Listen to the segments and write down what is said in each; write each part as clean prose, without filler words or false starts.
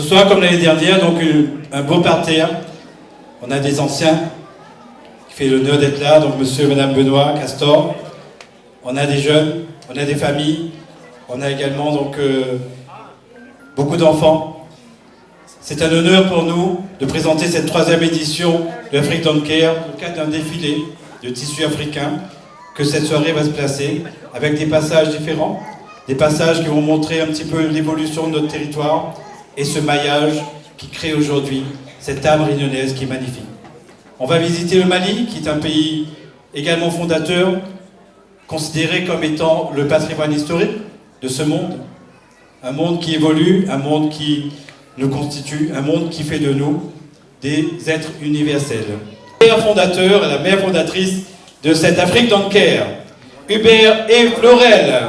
soir, comme l'année dernière, donc un beau parterre. On a des anciens qui fait l'honneur d'être là, donc monsieur et madame Benoît Castor. On a des jeunes, on a des familles, on a également donc beaucoup d'enfants. C'est un honneur pour nous de présenter cette 3e édition de Afrique Don't Care dans le cadre d'un défilé de tissus africains, que cette soirée va se placer avec des passages différents, des passages qui vont montrer un petit peu l'évolution de notre territoire et ce maillage qui crée aujourd'hui cette âme réunionnaise qui est magnifique. On va visiter le Mali, qui est un pays également fondateur, considéré comme étant le patrimoine historique de ce monde. Un monde qui évolue, un monde qui nous constitue, un monde qui fait de nous des êtres universels. Le père fondateur et la mère fondatrice de cette Afrique Don't Care, Hubert et Florel.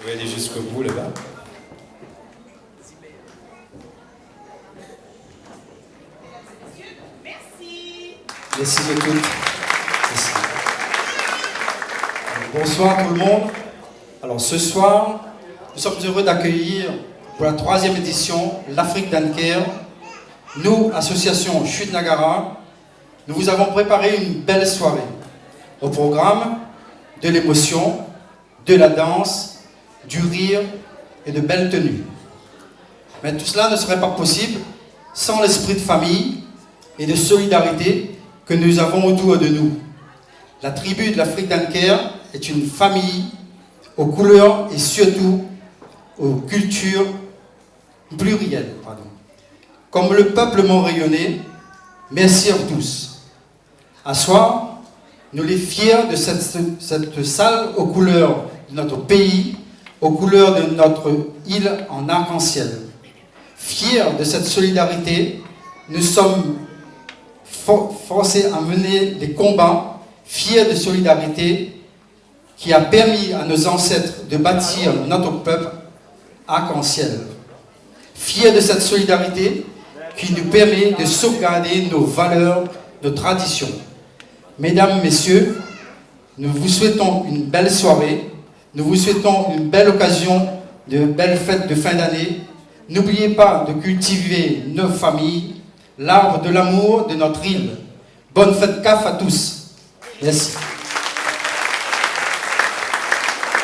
Je vais aller jusqu'au bout là-bas. Merci de toutes. Merci. Bonsoir tout le monde. Alors ce soir, nous sommes heureux d'accueillir pour la 3e édition l'Afrique Don't Care. Nous, association Chute Nagara, nous vous avons préparé une belle soirée. Au programme, de l'émotion, de la danse, du rire et de belles tenues. Mais tout cela ne serait pas possible sans l'esprit de famille et de solidarité que nous avons autour de nous. La tribu de l'Afrique Don't Care est une famille aux couleurs et surtout aux cultures plurielles. Comme le peuple montréalais, merci à tous. À soir, nous les fiers de cette salle aux couleurs de notre pays, aux couleurs de notre île en arc-en-ciel. Fiers de cette solidarité, nous sommes forcés à mener des combats, fiers de solidarité qui a permis à nos ancêtres de bâtir notre peuple arc-en-ciel. Fiers de cette solidarité qui nous permet de sauvegarder nos valeurs, nos traditions. Mesdames, Messieurs, nous vous souhaitons une belle soirée, nous vous souhaitons une belle occasion, de belles fêtes de fin d'année. N'oubliez pas de cultiver nos familles, l'arbre de l'amour de notre île. Bonne fête CAF à tous. Merci.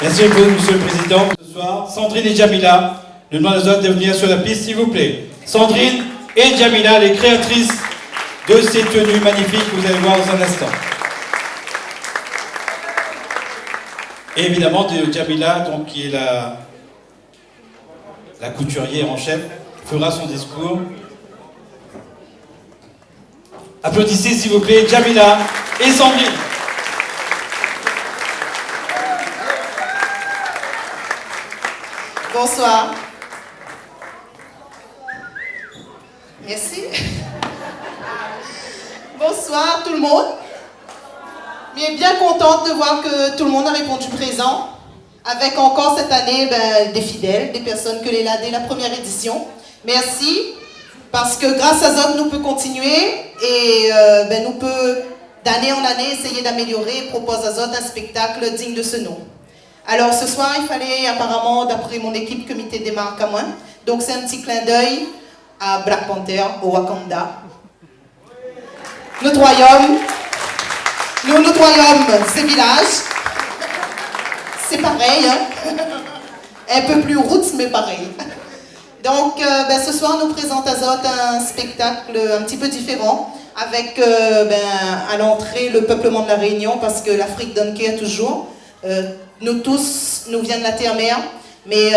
Merci beaucoup, Monsieur le Président. Ce soir, Sandrine et Jamila, nous demandons aux autres de venir sur la piste, s'il vous plaît. Sandrine et Jamila, les créatrices de ces tenues magnifiques que vous allez voir dans un instant. Et évidemment, de Jamila, donc, qui est la couturière en chef, fera son discours. Applaudissez, s'il vous plaît, Jamila et Sandrine. Bonsoir. Merci. Bonsoir tout le monde. Bien contente de voir que tout le monde a répondu présent. Avec encore cette année des fidèles, des personnes que l'on a dès la première édition. Merci. Parce que grâce à Zot, nous pouvons continuer et nous pouvons d'année en année essayer d'améliorer et proposer à Zot un spectacle digne de ce nom. Alors ce soir, il fallait apparemment, d'après mon équipe, comité des marques à moi. Donc c'est un petit clin d'œil à Black Panther, au Wakanda. Notre royaume, notre royaume, c'est village. C'est pareil, hein? Un peu plus roots, mais pareil. Donc ce soir, nous présente à Zot un spectacle un petit peu différent, avec à l'entrée le peuplement de la Réunion, parce que l'Afrique Don't Care toujours. Nous tous, nous venons de la terre-mère, mais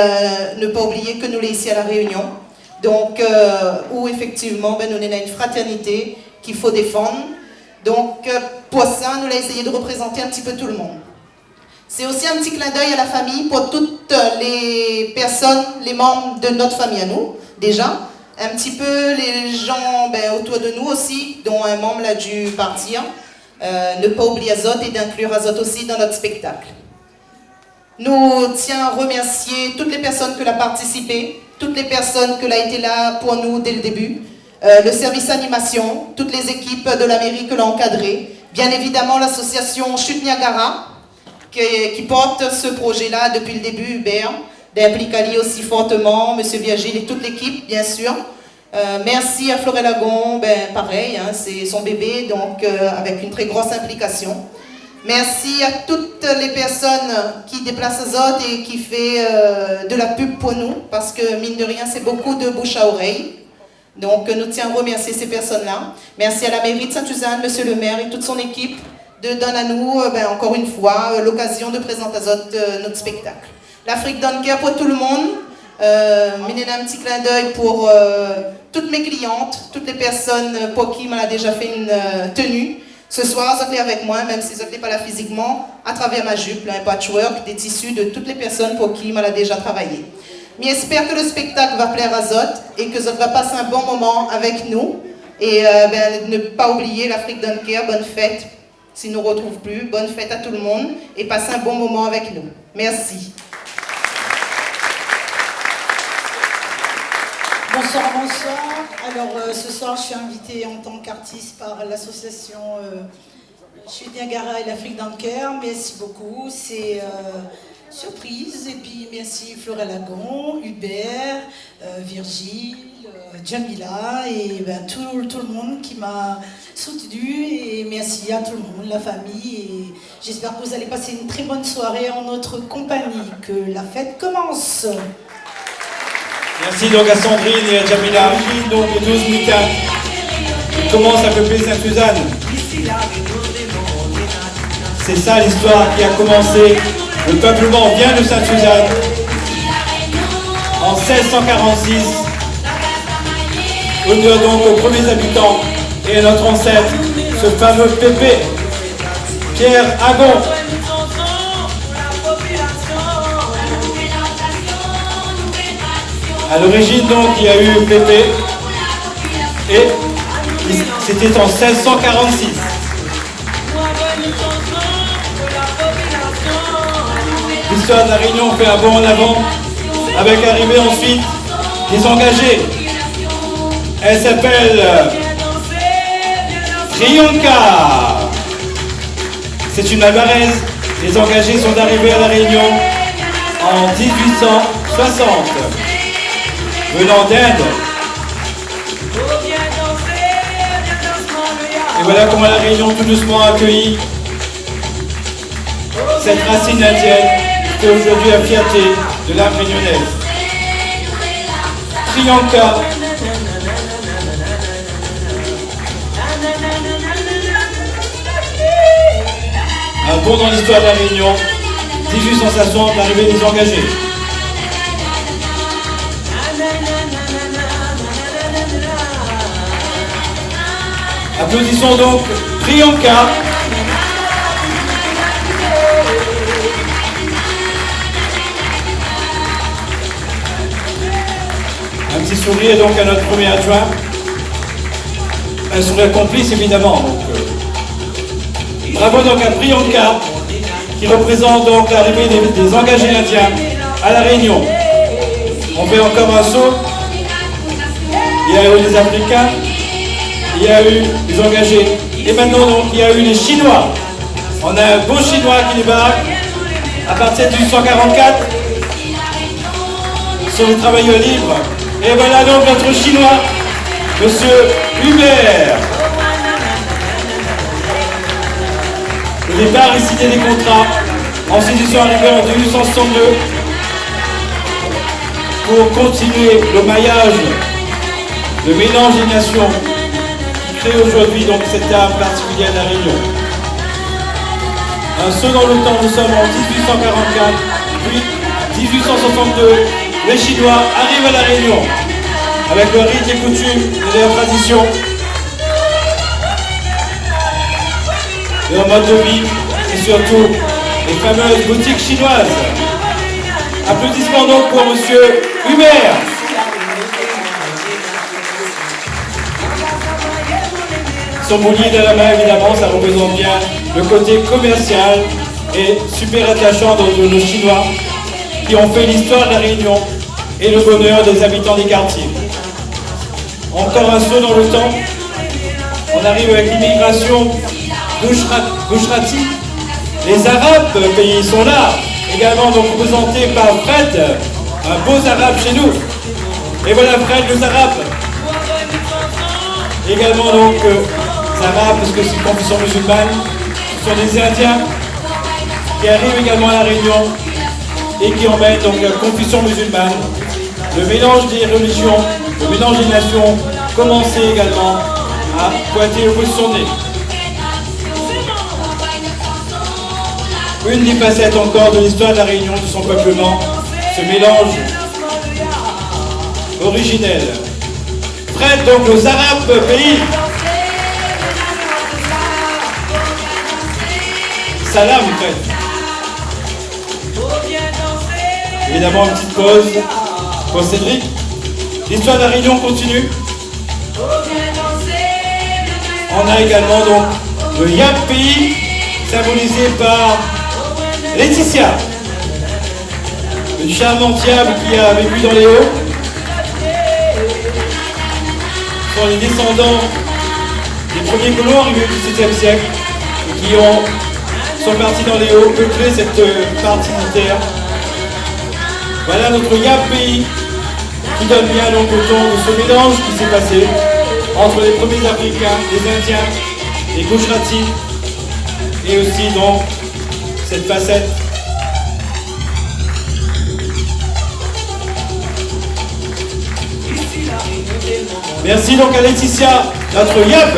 ne pas oublier que nous sommes ici à la Réunion. Donc, où effectivement, nous sommes une fraternité qu'il faut défendre. Donc, pour ça, nous avons essayé de représenter un petit peu tout le monde. C'est aussi un petit clin d'œil à la famille pour toutes les personnes, les membres de notre famille à nous, déjà. Un petit peu les gens autour de nous aussi, dont un membre a dû partir. Ne pas oublier Azot et d'inclure Azot aussi dans notre spectacle. Nous tiens à remercier toutes les personnes qui ont participé, toutes les personnes qui ont été là pour nous dès le début, le service animation, toutes les équipes de la mairie qui l'ont encadré, Bien évidemment, l'association Chute Niagara, qui porte ce projet-là depuis le début, Hubert, d'impliquer aussi fortement, M. Virgile et toute l'équipe, bien sûr. Merci à Florel Lagon, pareil, hein, c'est son bébé, donc avec une très grosse implication. Merci à toutes les personnes qui déplacent Azote et qui fait de la pub pour nous, parce que mine de rien, c'est beaucoup de bouche à oreille. Donc nous tiens à remercier ces personnes-là. Merci à la mairie de Sainte-Suzanne, monsieur le maire et toute son équipe de donner à nous, encore une fois, l'occasion de présenter Azote notre spectacle. L'Afrique donne cœur pour tout le monde. Un petit clin d'œil pour toutes mes clientes, toutes les personnes pour qui m'a déjà fait une tenue. Ce soir, Zote est avec moi, même si Zote n'est pas là physiquement, à travers ma jupe, un patchwork des tissus de toutes les personnes pour qui m'a déjà travaillé. Mais j'espère que le spectacle va plaire à Zote et que Zote va passer un bon moment avec nous. Et ne pas oublier l'Afrique donne cœur, bonne fête. S'il ne nous retrouve plus, bonne fête à tout le monde et passez un bon moment avec nous. Merci. Bonsoir, bonsoir. Alors ce soir, je suis invitée en tant qu'artiste par l'association Chute Niagara et l'Afrique dans le cœur. Merci beaucoup, c'est surprise. Et puis merci Florel Lagon, Hubert, Virgile, Jamila et tout le monde qui m'a soutenu. Et merci à tout le monde, la famille. Et j'espère que vous allez passer une très bonne soirée en notre compagnie. Que la fête commence. Merci donc à Sandrine et à Jamila, donc les 12 mutins qui commencent à peupler Sainte-Suzanne. C'est ça l'histoire qui a commencé. Le peuplement vient de Sainte-Suzanne en 1646. Honneur donc aux premiers habitants et à notre ancêtre, ce fameux Pépé, Pierre Agon. À l'origine, donc, il y a eu Pépé, et c'était en 1646. L'histoire de la Réunion fait un bond en avant, avec arrivée ensuite des engagés. Elle s'appelle Trianka. C'est une Alvarez. Les engagés sont arrivés à la Réunion en 1860. Venant d'Inde. Et voilà comment la Réunion tout doucement a accueilli cette racine indienne qui est aujourd'hui la fierté de l'âme réunionnaise. Trianka. Un bond dans l'histoire de la Réunion. 1860, l'arrivée des engagés. Applaudissons donc Trianka. Un petit sourire donc à notre premier adjoint. Un sourire complice évidemment. Bravo donc à Priyanka qui représente donc l'arrivée des engagés indiens à la Réunion. On fait encore un saut. Il y a eu les Africains. Il y a eu les engagés. Et maintenant, donc, il y a eu les Chinois. On a un beau Chinois qui débarque à partir de 1844 sur les travailleurs libres. Et voilà donc notre Chinois, Monsieur Hubert. Au départ, il signait des contrats. Ensuite, ils sont arrivés en 1862 pour continuer le maillage, le mélange des nations. Crée aujourd'hui donc cette âme particulière de la Réunion. Un saut dans le temps, nous sommes en 1844, puis 1862, les Chinois arrivent à la Réunion avec leurs rites et coutumes et leurs traditions, leur mode de vie et surtout les fameuses boutiques chinoises. Applaudissements donc pour Monsieur Hubert. Son boulier de la main, évidemment, ça représente bien le côté commercial et super attachant de nos Chinois qui ont fait l'histoire de la Réunion et le bonheur des habitants des quartiers. Encore un saut dans le temps. On arrive avec l'immigration Gushrati. Les Arabes pays sont là, également donc représentés par Fred, un beau Arabe chez nous. Et voilà Fred, les Arabes. Également donc les Arabes, parce que c'est une confession musulmane, ce sont des Indiens qui arrivent également à la Réunion et qui emmènent donc la confession musulmane. Le mélange des religions, le mélange des nations commençait également à pointer le bout de son nez. Une des facettes encore de l'histoire de la Réunion, de son peuplement, ce mélange originel. Fred, donc aux Arabes pays. Salam, Fred. Évidemment, une petite pause pour Cédric. L'histoire de la Réunion continue. On a également donc le Yap pays, symbolisé par Laetitia, une charmante diable qui a vécu dans les Hauts. Ce sont les descendants des premiers colons arrivés au XVIIe siècle et qui sont partis dans les Hauts, peupler cette partie de terre. Voilà notre Yap pays qui donne bien donc le ton de ce mélange qui s'est passé entre les premiers Africains, les Indiens, les Gushrati et aussi donc cette facette. Merci donc à Laetitia, notre Yab,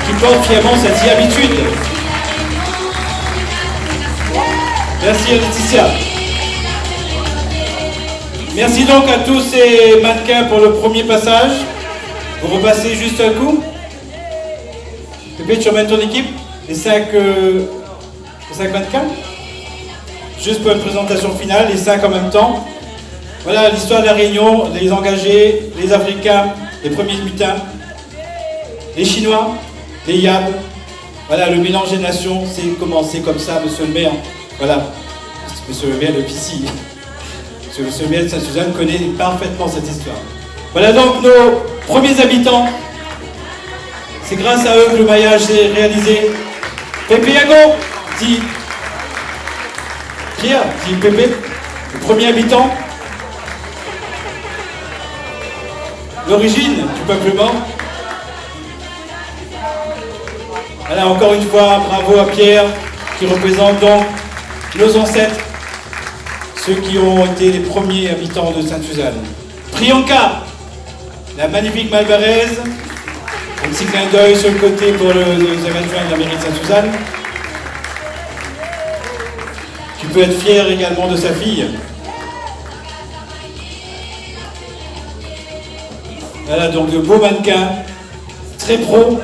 qui porte fièrement cette habitude. Merci à Laetitia. Merci donc à tous ces mannequins pour le premier passage. Vous repassez juste un coup. Pépé, tu emmènes ton équipe, les 5 mannequins. Juste pour une présentation finale, les 5 en même temps. Voilà l'histoire de la Réunion, les engagés, les Africains, les premiers mutins, les Chinois, les Yabs. Voilà, le mélange des nations, c'est commencé comme ça, monsieur le maire. Voilà, monsieur le maire de Pissy. Monsieur le maire de Sainte-Suzanne connaît parfaitement cette histoire. Voilà donc nos premiers habitants. C'est grâce à eux que le maillage s'est réalisé. Pépé Yago, dit Pierre, dit Pépé, le premier habitant. L'origine du peuplement. Voilà, encore une fois, bravo à Pierre, qui représente donc nos ancêtres, ceux qui ont été les premiers habitants de Sainte-Suzanne. Priyanka, la magnifique Malbaraise, un petit clin d'œil sur le côté pour les adjoints de la mairie de Sainte-Suzanne, qui peut être fier également de sa fille. Voilà donc de beaux mannequins, très pro.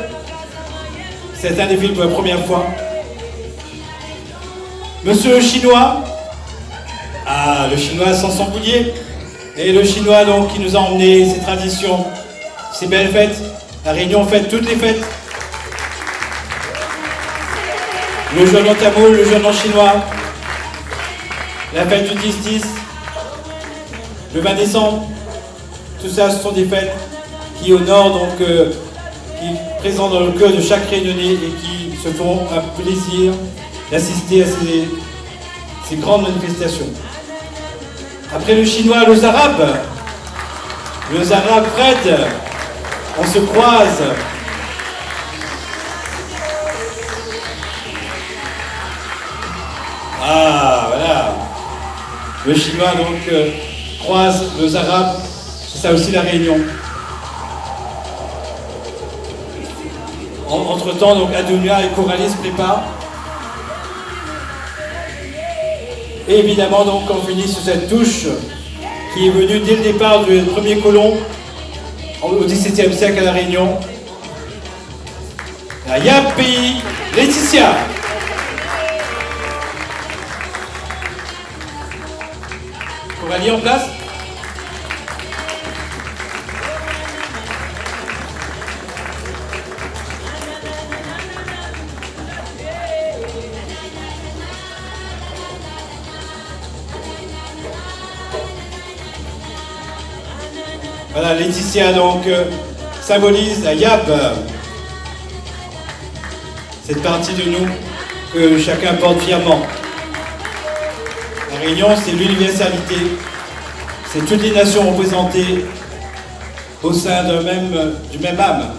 C'est un défilé pour la première fois. Monsieur le Chinois, le Chinois sans s'embrouiller, et le Chinois donc qui nous a emmené ses traditions, ses belles fêtes. La Réunion fête toutes les fêtes. Le jeune en tamoul, le jeune en chinois, la fête du 10-10, le 20 décembre, tout ça ce sont des fêtes qui honorent donc, qui présentent dans le cœur de chaque Réunionnais et qui se font un plaisir d'assister à ces grandes manifestations. Après le chinois, les arabes Fred, on se croise. Ah, voilà. Le chinois donc croise les arabes, c'est ça aussi la Réunion. Entre-temps, donc Adonia et Coralie se préparent. Et évidemment, donc, on finit sur cette touche qui est venue dès le départ du premier colon au XVIIe siècle à La Réunion. La Yap pays, Laetitia. Coralie en place. Voilà, Laetitia donc symbolise la Yab. cette partie de nous que chacun porte fièrement. La Réunion, c'est l'universalité, c'est toutes les nations représentées au sein du même âme.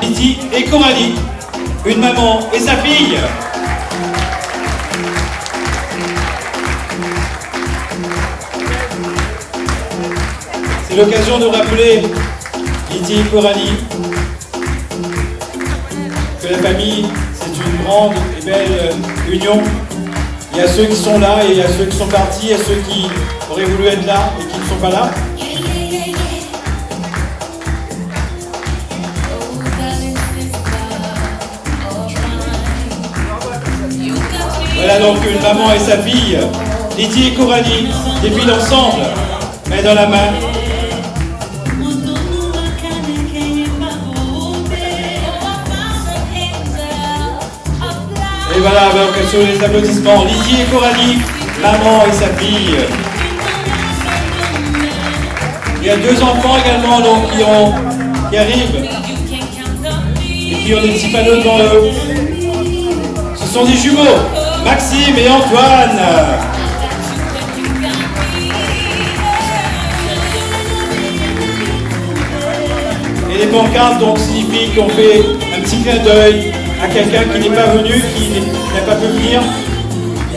Lydie et Coralie, une maman et sa fille. C'est l'occasion de rappeler, Lydie et Coralie, que la famille, c'est une grande et belle union. Il y a ceux qui sont là et il y a ceux qui sont partis, il y a ceux qui auraient voulu être là et qui ne sont pas là. Voilà donc une maman et sa fille, Lydie et Coralie, défilent ensemble, main dans la main. Et voilà, donc sur les applaudissements, Lydie et Coralie, maman et sa fille. Il y a deux enfants également donc, qui arrivent et qui ont des petits panneaux devant eux. Ce sont des jumeaux, Maxime et Antoine. Et les pancartes donc signifient qu'on fait un petit clin d'œil à quelqu'un qui n'est pas venu, qui n'a pas pu venir.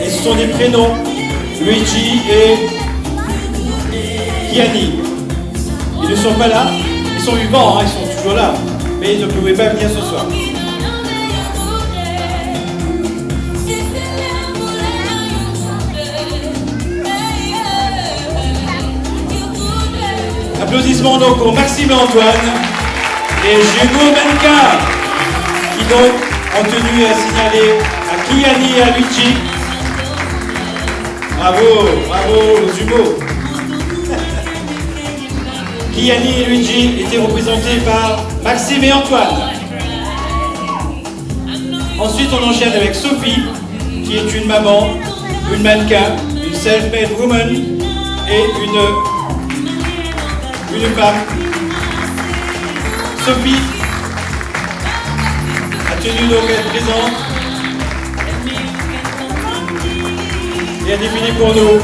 Et ce sont des prénoms, Luigi et Kiani. Ils ne sont pas là, ils sont vivants, hein, ils sont toujours là, mais ils ne pouvaient pas venir ce soir. Applaudissements donc pour Maxime et Antoine, les jumeaux mannequins, qui donc ont tenu à signaler à Kiani et à Luigi. Bravo, bravo aux jumeaux. Kiani et Luigi étaient représentés par Maxime et Antoine. Ensuite, on enchaîne avec Sophie, qui est une maman, une mannequin, self-made woman et une femme. Sophie a tenu donc à être présente et a défini pour nous.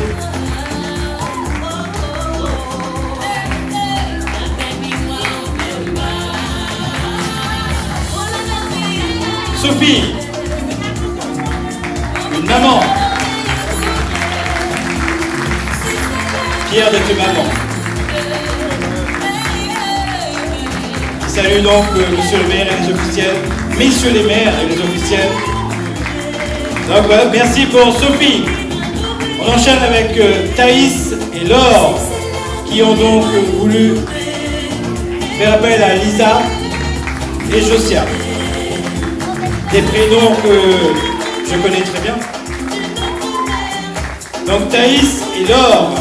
Sophie, une maman, fière d'être maman. Je salue donc monsieur le maire et les officiels, messieurs les maires et les officiels. Donc voilà, merci pour Sophie. On enchaîne avec Thaïs et Laure qui ont donc voulu faire appel à Lisa et Josia. Des prénoms que je connais très bien. Donc Thaïs et Laure,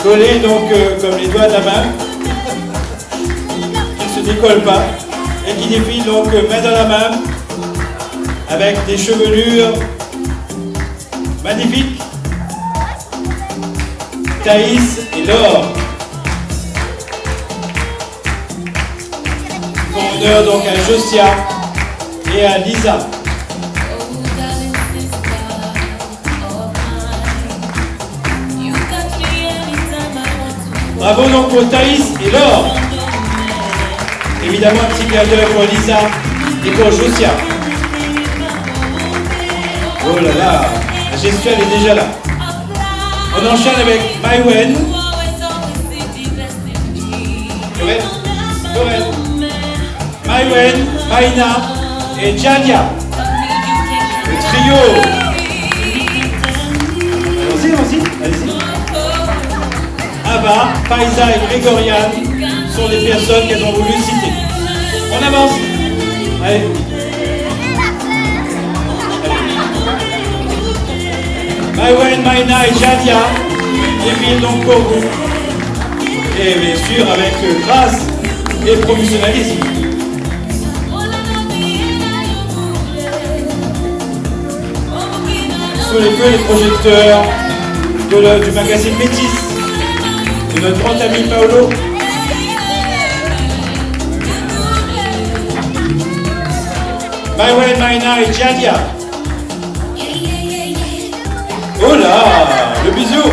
collés donc comme les doigts de la main, qui ne se décollent pas et qui défilent donc main dans la main avec des chevelures magnifiques. Thaïs et Laure. Honneur donc à Josia et à Lisa. Bravo donc pour Thaïs et Laure. Évidemment un petit clin d'œil pour Lisa et pour Josia. Oh là là, la gestuelle est déjà là. On enchaîne avec Maïwen. Maïwen, Maïna et Jadia. Le trio. Allez-y. Ava, Faiza et Grégoriane sont les personnes qu'elles ont voulu citer. On avance. Allez. Maïwen, Maïna et Jadia défilent donc pour vous. Et bien sûr avec grâce et professionnalisme. Sous les feux, les projecteurs du magazine Métis, de notre grand ami Paolo. Maïwen, Maïna et Jadia. Oh là, le bisou.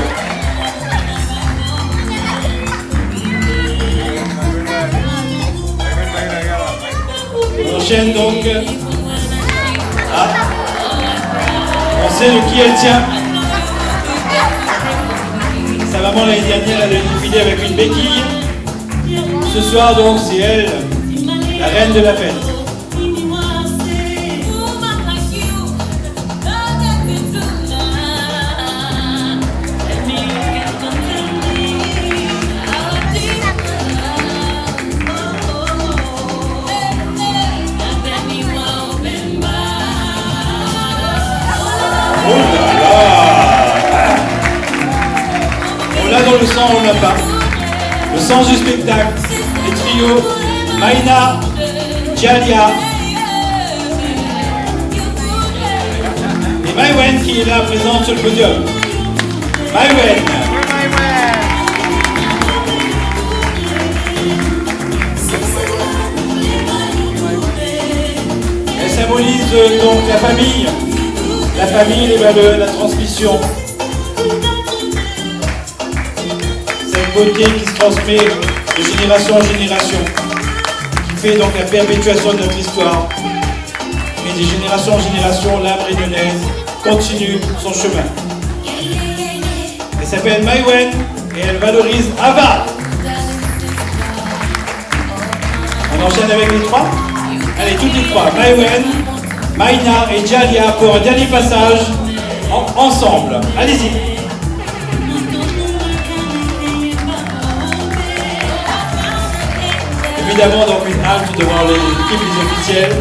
On enchaîne donc. On sait de qui elle tient. Sa maman l'année dernière, elle a défilé avec une béquille. Ce soir donc, c'est elle, la reine de la fête. Dans le sang, on n'a pas. Le sens du spectacle, les trios Maïna, Jadia et Maïwen qui est là présente sur le podium. Maïwen. Elle symbolise donc la famille, les valeurs, la transmission. Beauté qui se transmet de génération en génération, qui fait donc la perpétuation de notre histoire. Et de génération en génération, l'âme réunionnaise continue son chemin. Elle s'appelle Maïwen et elle valorise Ava. On enchaîne avec les trois. Allez, toutes les trois. Maïwen, Maïna et Jalia pour un dernier passage ensemble. Allez-y. Évidemment donc une halte devant l'équipe des officiels.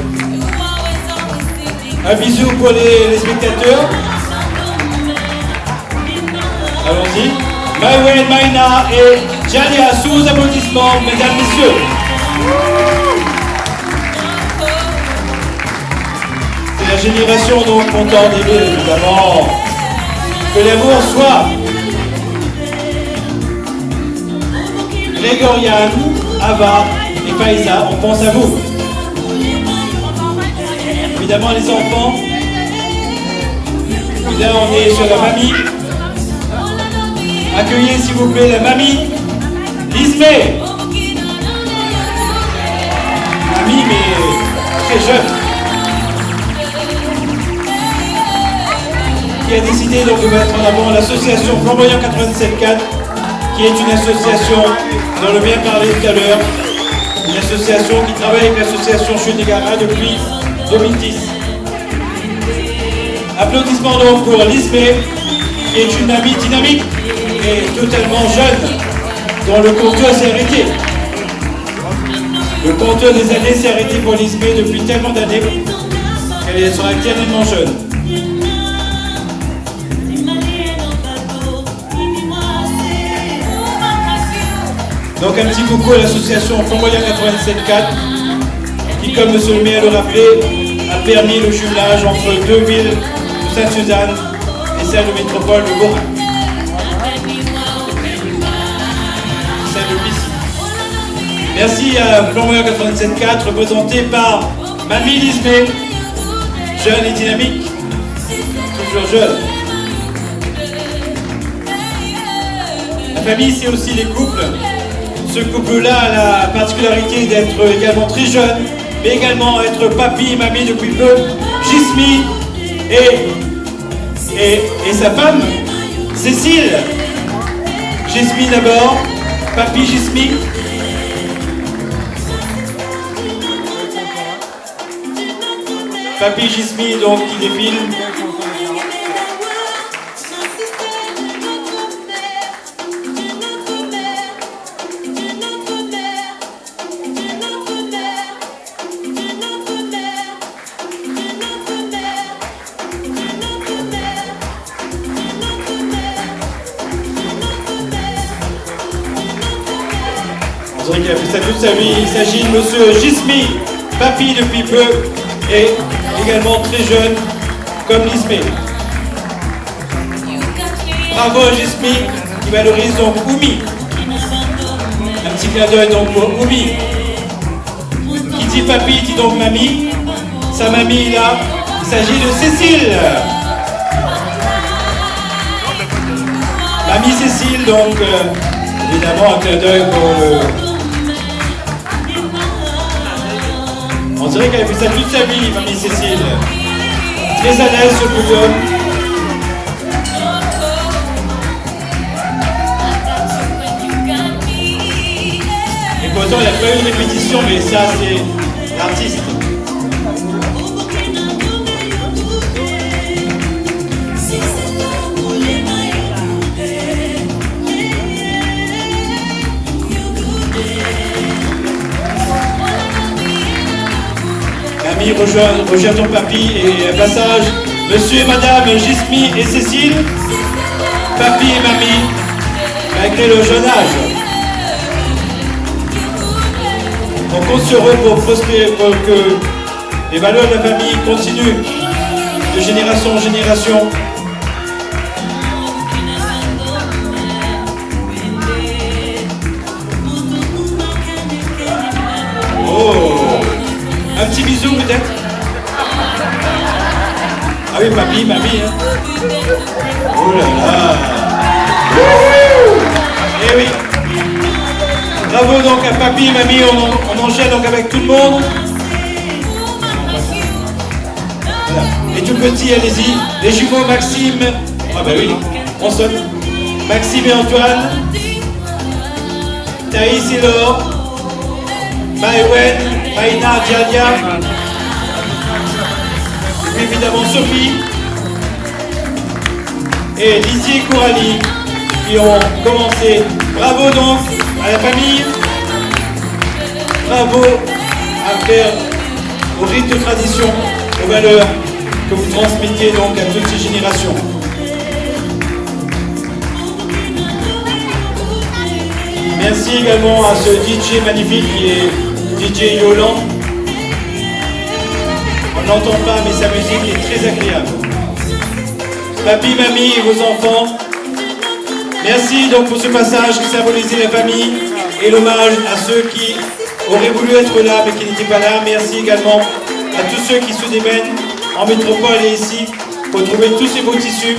Un bisou pour les spectateurs. Allons-y. Maïwen, Maïna et Jalia sous applaudissements, mesdames, messieurs. C'est la génération donc contente évidemment que l'amour soit. Grégoriane, Ava et Faïza, on pense à vous. Évidemment les enfants. Et là on est sur la mamie. Accueillez s'il vous plaît la mamie. Lismé. Mamie mais très jeune. Qui a décidé donc de mettre en avant l'association Flamboyant 87.4, qui est une association dont on vient parler tout à l'heure, une association qui travaille avec l'association Chute des Garas depuis 2010. Applaudissements donc pour Lisbeth, qui est une amie dynamique et totalement jeune, dont le compteur s'est arrêté. Le compteur des années s'est arrêté pour Lisbeth depuis tellement d'années qu'elle sera éternellement jeune. Donc un petit coucou à l'association Flamboyant 87.4 qui, comme monsieur le maire le rappelait, a permis le jumelage entre deux villes de Sainte-Suzanne et celle de métropole de Borin. Celle de Bissy. Merci à Flamboyant 87.4 représenté par Mamie Lisbeth, jeune et dynamique, toujours jeune. La famille, c'est aussi les couples. Ce couple-là a la particularité d'être également très jeune, mais également être papy et mamie depuis peu, Gismi et sa femme, Cécile. Gismi d'abord, papy Gismi. Papy Gismi donc qui défile. Qui a fait ça toute sa vie. Il s'agit de monsieur Gismi, papy depuis peu et également très jeune comme Lisbeth. Bravo Gismi qui valorise donc Oumi. Un petit clin d'œil donc pour Oumi. Qui dit papy dit donc mamie. Sa mamie est là. Il s'agit de Cécile. Mamie Cécile donc évidemment un clin d'œil pour le... On dirait qu'elle a fait ça toute sa vie, mamie Cécile. Très à l'aise ce podium. Et pourtant, il n'y a pas eu de répétition, mais ça, c'est l'artiste. Mamie rejoint ton papy et passage monsieur et madame Gismi et Cécile, papy et mamie, malgré le jeune âge. On compte sur eux pour prospérer, pour que les valeurs de la famille continuent de génération en génération. Un petit bisou peut-être. Ah oui, papy, mamie. Hein. Oh là là. Eh oui. Bravo donc à papy et mamie. On enchaîne donc avec tout le monde. Voilà. Et tout petit, allez-y. Les jumeaux Maxime. Ah bah oui, on sonne. Maxime et Antoine. Thaïs et Laure. Maëwen, Maïna, Diania, et puis évidemment Sophie et Lizzie et Coralie qui ont commencé. Bravo donc à la famille, bravo à faire aux rites de tradition, aux valeurs que vous transmettez donc à toutes ces générations. Merci également à ce DJ magnifique qui est DJ Yolan. On n'entend pas, mais sa musique est très agréable. Papy, mamie et vos enfants, merci donc pour ce passage qui symbolisait la famille et l'hommage à ceux qui auraient voulu être là mais qui n'étaient pas là. Merci également à tous ceux qui se démènent en métropole et ici pour trouver tous ces beaux tissus.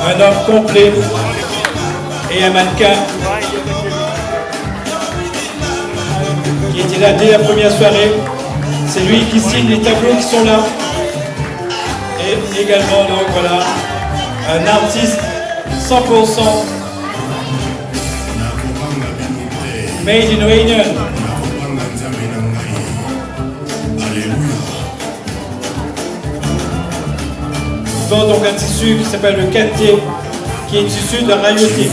Un homme complet et un mannequin qui était là dès la première soirée. C'est lui qui signe les tableaux qui sont là. Et également, donc voilà, un artiste 100% made in Réunion. Donc un tissu qui s'appelle le kanté, qui est issu de la rayotique.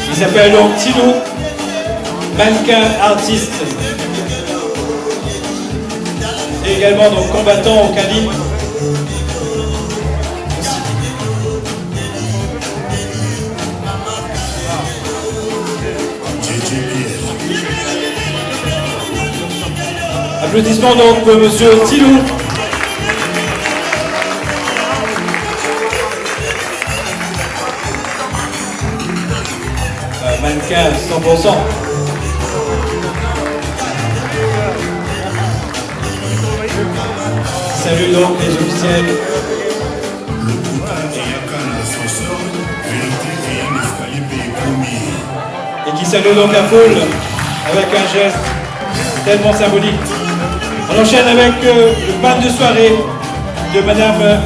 Il s'appelle donc Tilo, mannequin artiste. Et également donc combattant au calibre. Applaudissements donc pour monsieur Tilou. Mannequin 100%. Salut donc les officiels. Et qui salue donc la foule avec un geste tellement symbolique. On enchaîne avec le pain de soirée de Madame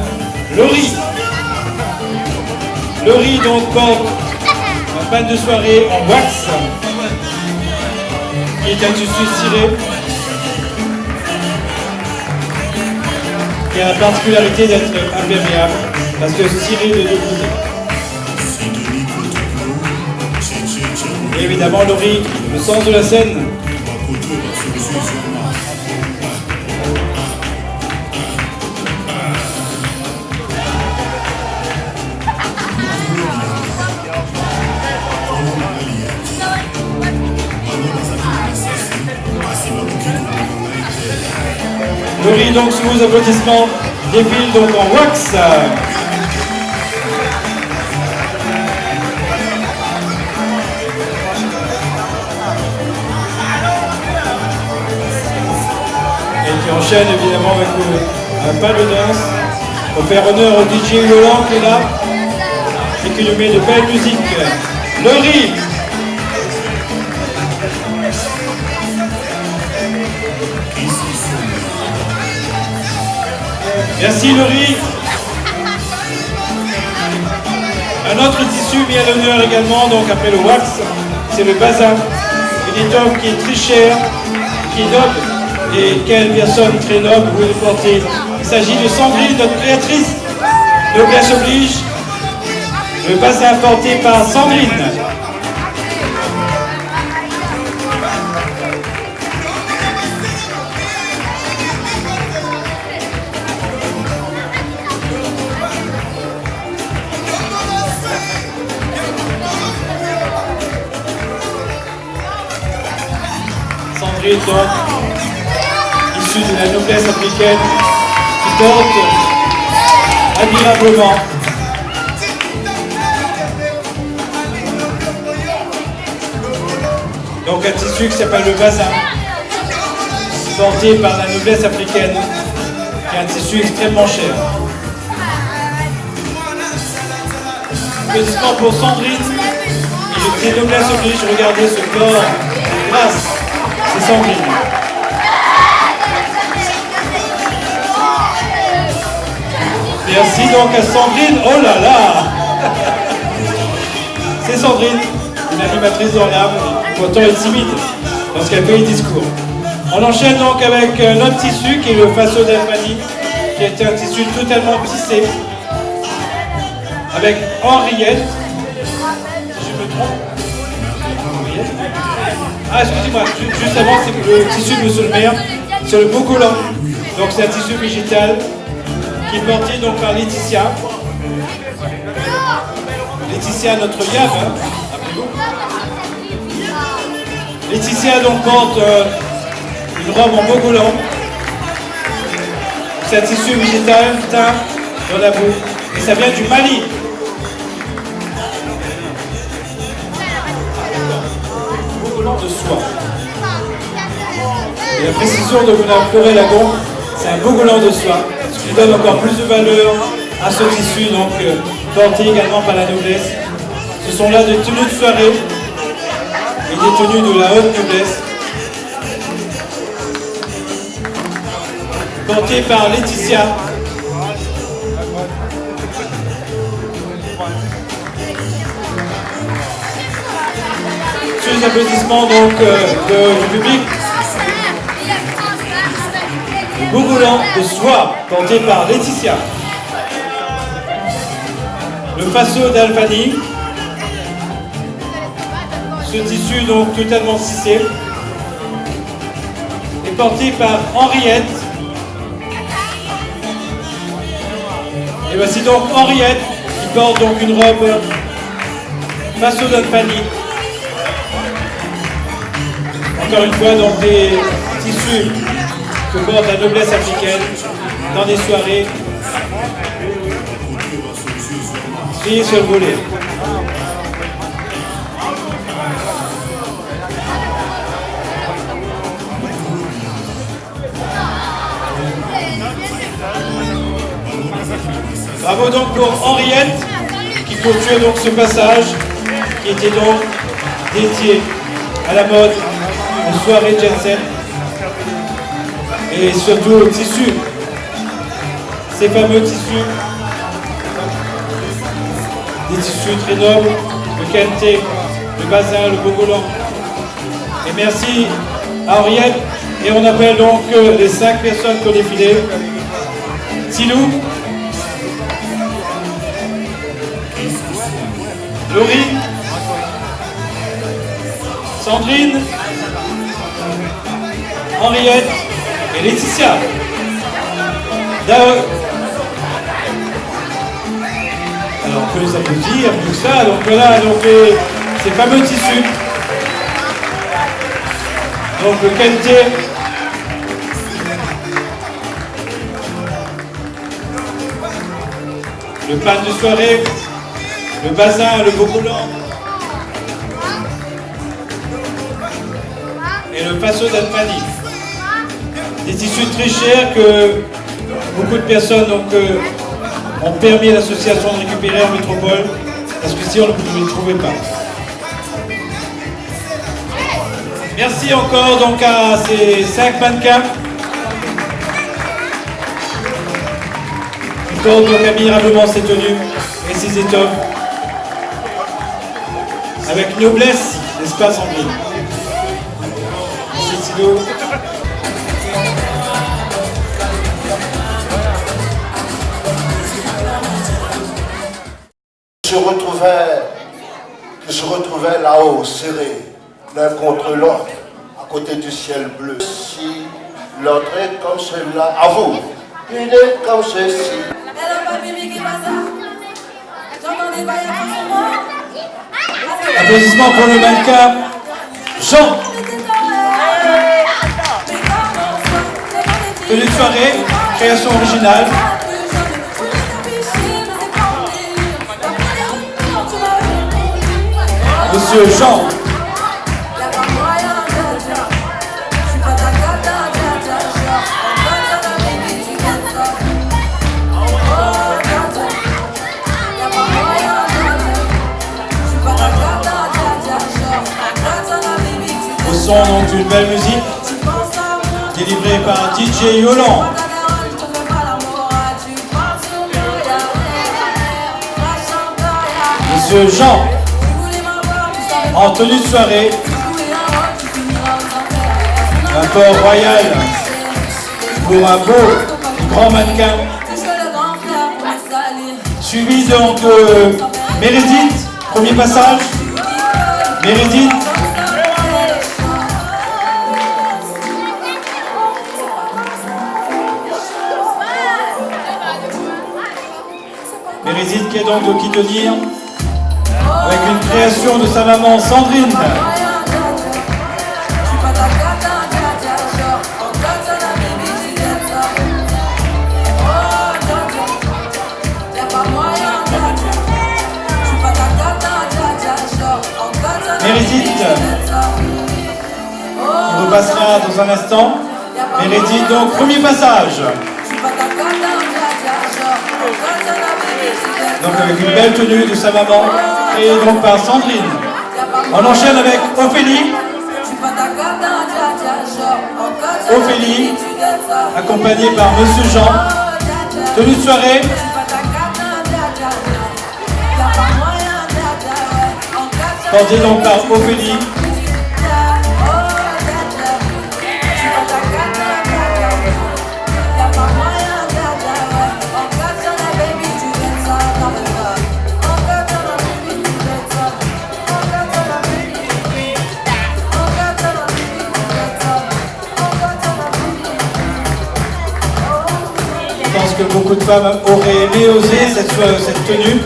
Laurie. Laurie donc porte un pan de soirée en wax, qui est un tissu ciré, qui a la particularité d'être imperméable, parce que ciré de deux côtés. Et évidemment, Laurie, le sens de la scène. Laurie, donc, sous vos applaudissements, défile donc en wax. Et qui enchaîne évidemment avec un pas de danse pour faire honneur au DJ Yolande qui est là et qui nous met de belle musique. Laurie. Merci Laurie. Un autre tissu mis à l'honneur également, donc après le wax, c'est le bazin. Une étoffe qui est très chère, qui est noble. Et quelle personne très noble vous le portez. Il s'agit de Sandrine, notre créatrice. Noblesse oblige. Le bazin porté par Sandrine. Sandrine donc, issue de la noblesse africaine, qui porte admirablement donc un tissu qui s'appelle le bazin, porté par la noblesse africaine, qui est un tissu extrêmement cher. Applaudissements pour Sandrine, et les noblesse oblige, regardez ce corps grâce. C'est Sandrine. Merci donc à Sandrine. Oh là là. C'est Sandrine, une animatrice dans l'âme, pourtant elle est timide lorsqu'elle fait les discours. On enchaîne donc avec notre tissu qui est le Faso d'Albanie, qui est un tissu totalement tissé avec Henriette. Si je me trompe. Ah, excusez-moi, juste avant, c'est le tissu de Monsieur le maire, c'est le Bogolan. Donc c'est un tissu végétal qui est porté donc par Laetitia. Laetitia, notre Yab, hein, rappelez-vous. Laetitia donc porte une robe en Bogolan. C'est un tissu végétal teint dans la boue. Et ça vient du Mali. De soie. Et la précision de Mme Fleuret-Lagon, c'est un Bogolan de soie, ce qui donne encore plus de valeur à ce tissu, donc porté également par la noblesse. Ce sont là des tenues de soirée et des tenues de la haute noblesse, portées par Laetitia. Les applaudissements donc du public. Le Bogolan de soie porté par Laetitia. Le Faso d'Albanie. Ce tissu donc totalement tissé est porté par Henriette. Et voici donc Henriette qui porte donc une robe Faso d'Albanie. Encore une fois, donc des tissus que porte la noblesse africaine dans des soirées striées sur le volet. Bravo donc pour Henriette qui clôture donc ce passage qui était donc dédié à la mode, aux soirées jet set et surtout au tissu. Ces fameux tissus, des tissus très nobles, le Kenté, le Bazin, le Bogolan. Et merci à Henriette. Et on appelle donc les 5 personnes qui ont défilé. Silou, Laurie, Sandrine, Henriette et Laetitia. Alors on peut les applaudir, tout ça. Donc voilà, donc ces fameux tissus. Donc le Kenté. Le pain de soirée, le Bazin, le Bogolan et le Passo d'Alpani. Des tissus très chers que beaucoup de personnes ont permis à l'association de récupérer en métropole, parce que si on ne les trouvait pas. Merci encore donc à ces 5 mannequins. Donc admirablement ses tenues et ses étoffes, avec noblesse, n'est-ce pas Sandrine? Merci Silo. Je retrouvais là-haut, serrés, l'un contre l'autre, à côté du ciel bleu. Si l'autre est comme celui-là, à vous, il est comme ceci. Applaudissements pour le mannequin Jean. Tenue de soirée, création originale. Monsieur Jean. Au son donc d'une belle musique délivrée par DJ Yolande. Monsieur Jean, en tenue de soirée, un port royal pour un beau grand mannequin, suivi donc de Meredith, premier passage. Meredith. Meredith qui est donc de qui tenir, avec une création de sa maman Sandrine. Meredith, qui repassera dans un instant. Meredith, donc premier passage. Donc avec une belle tenue de sa maman, créée donc par Sandrine. On enchaîne avec Ophélie. Ophélie, accompagnée par Monsieur Jean. Tenue de soirée. Portée donc par Ophélie. Je pense que beaucoup de femmes auraient aimé oser cette tenue.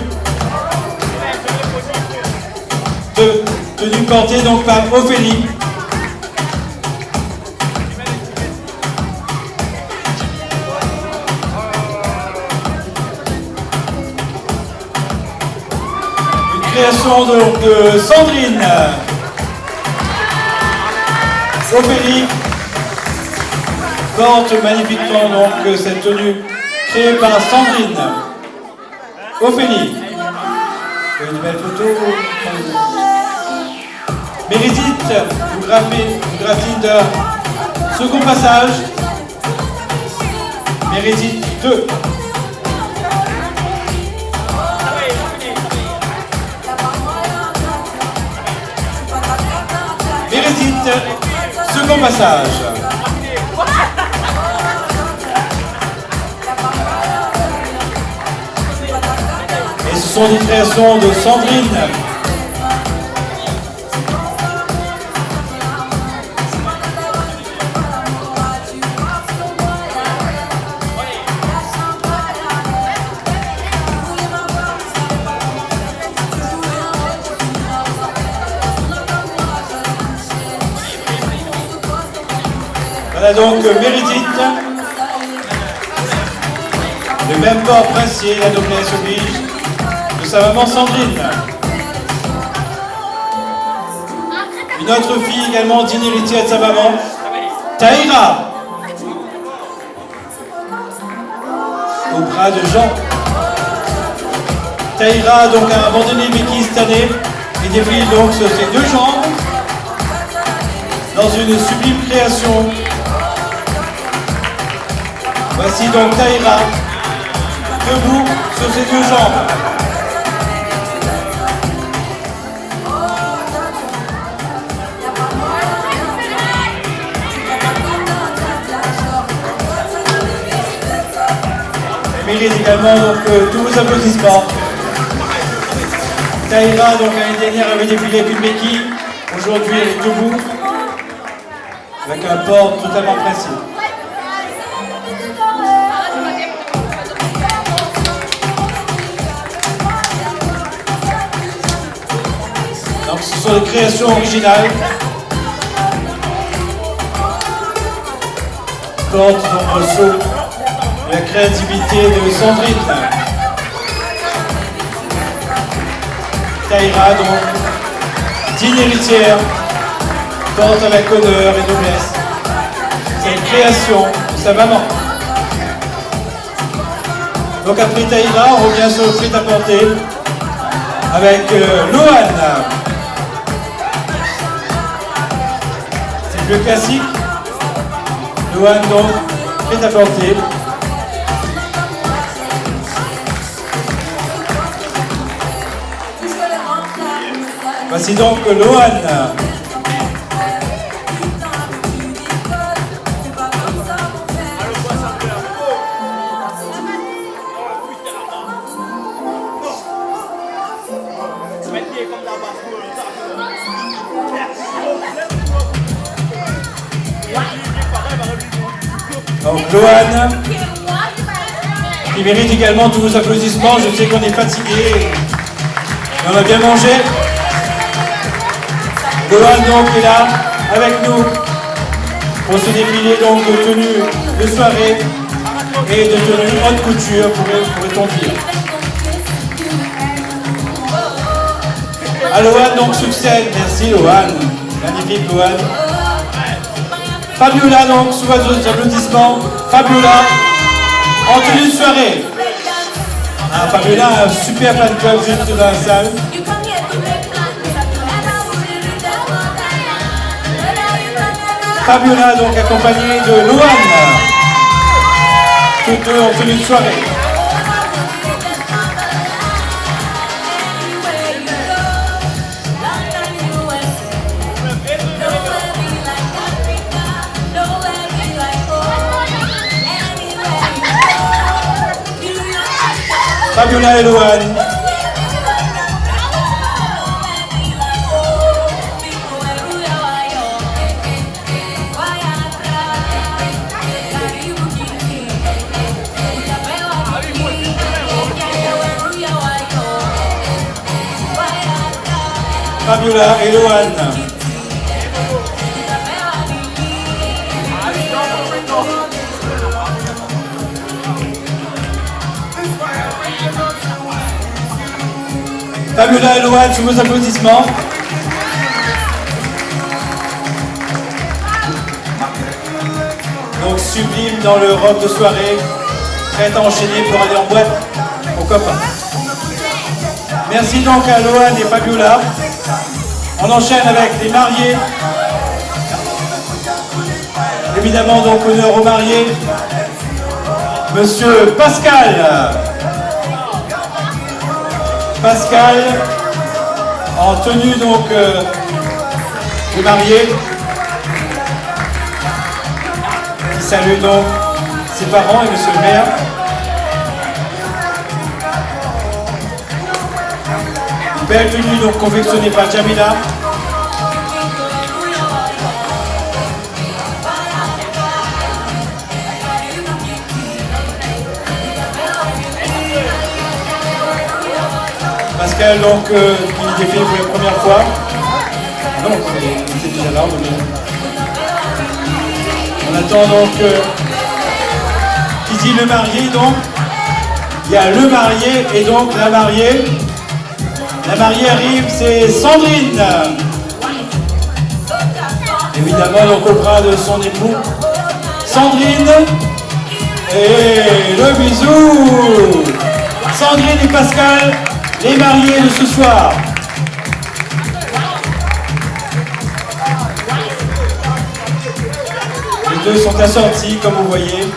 Tenue portée donc par Ophélie. Une création donc de Sandrine. Ophélie porte magnifiquement donc cette tenue créée par Sandrine. Ophélie. Une belle photo. Meredith, vous graphine de second passage. Meredith 2. second passage. Et ce sont des créations de Sandrine. Voilà donc Méridith, le même port princier, la noblesse oblige, de sa maman Sandrine. Une autre fille également digne héritière de sa maman, Taïra, au bras de Jean. Taïra donc a abandonné Béki cette année et défile donc sur ses deux jambes dans une sublime création. Voici donc Taïra, debout sur ses deux jambes. Elle mérite également donc tous vos applaudissements. Taïra, donc l'année dernière, avait défilé avec une béquille. Aujourd'hui, elle est debout, avec un port totalement précis. Donc ce sont des créations originales. Porte donc le saut de la créativité de Sandrine. Taïra donc, digne héritière, porte avec honneur et noblesse cette création de sa maman. Donc après Taïra, on revient sur le prêt-à-porter avec Loane. C'est le classique. Loane donc, prêt-à-porter. Voici donc Loane. Donc Loane, qui mérite également tous vos applaudissements. Je sais qu'on est fatigué, mais on a bien mangé. Loane donc est là avec nous pour ce défilé donc de tenue de soirée et de tenue haute couture, pourrait-on dire. À Loane donc succède, merci Loane, magnifique Loane. Fabiola donc, sous vos applaudissements, Fabiola en tenue de soirée. Ah, Fabiola a un super fan club juste dans la salle. Fabiola donc accompagnée de Loane, toutes deux en tenue de soirée. Fabiola et Loane. Fabiola et Loane. Fabiola et Loane, sous vos applaudissements. Donc sublime dans le robe de soirée, prête à enchaîner pour aller en boîte, pourquoi pas. Merci donc à Loane et Fabiola. On enchaîne avec les mariés. Évidemment donc honneur aux mariés. Monsieur Pascal. Pascal, en tenue donc de marié, salue donc ses parents et monsieur le maire. Belle tenue donc confectionnée par Jamila. Pascal donc qui défile pour la première fois. Non, c'est déjà là. On attend donc qui dit le marié donc. Il y a le marié et donc la mariée. La mariée arrive, c'est Sandrine. Évidemment donc au bras de son époux. Sandrine. Et le bisou. Sandrine et Pascal, les mariés de ce soir. Les deux sont assortis comme vous voyez.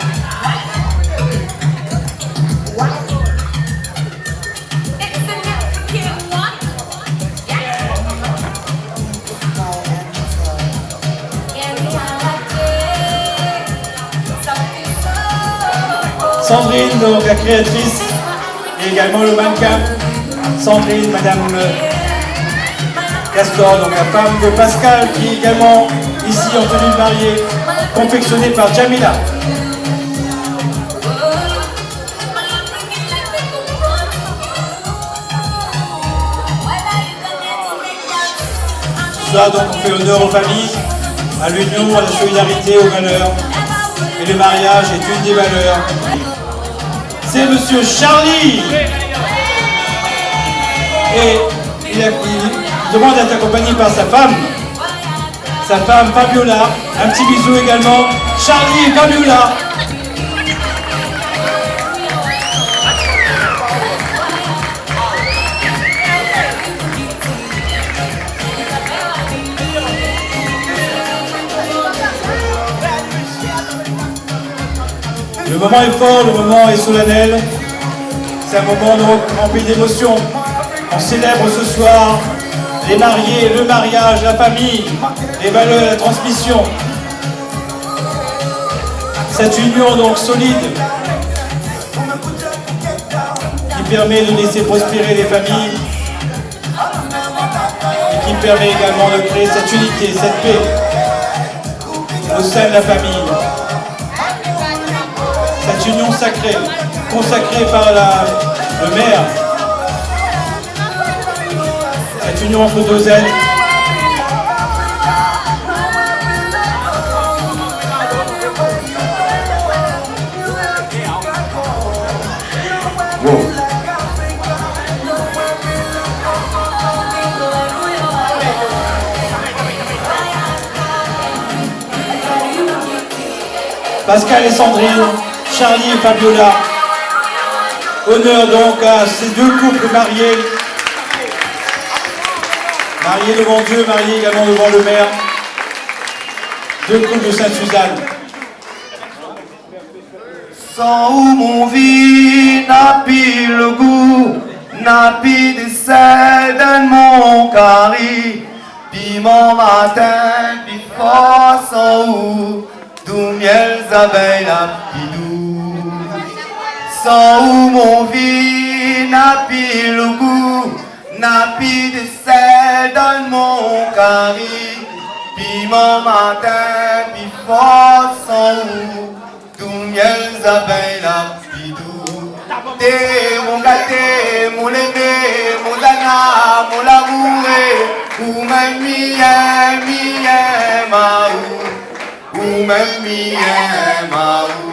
Sandrine, donc la créatrice, et également le mannequin. Sandrine, Madame Castor, donc la femme de Pascal, qui est également ici en tenue de mariée, confectionnée par Jamila. Ce soir, donc, on fait honneur aux familles, à l'union, à la solidarité, aux valeurs. Et le mariage est une des valeurs. C'est Monsieur Charlie. Et il demande d'être accompagné par sa femme Fabiola. Un petit bisou également. Charlie et Fabiola. Le moment est fort, le moment est solennel. C'est un moment donc rempli d'émotions. On célèbre ce soir les mariés, le mariage, la famille, les valeurs, la transmission. Cette union donc solide qui permet de laisser prospérer les familles et qui permet également de créer cette unité, cette paix au sein de la famille. Cette union sacrée, consacrée par le maire. Cette union entre deux êtres. Wow. Pascal et Sandrine, Charlie et Fabiola. Honneur donc à ces deux couples mariés. Mariés devant Dieu, mariés également devant le maire. Deux couples de Sainte-Suzanne. Sans où mon vie n'a plus le goût, n'a plus de sel dans mon carré. Puis mon matin, puis fort sans où, d'où miel abeilles la pidou. Sans où mon vie n'a plus le goût, n'a plus de sel dans mon carré. Puis mon matin, puis fort sans où, d'où miel abeilles la pidou. T'es mon gâté, mon aimé, mon dana, mon labouré, ou même mien, maou, ou même mien, maou.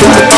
Thank you.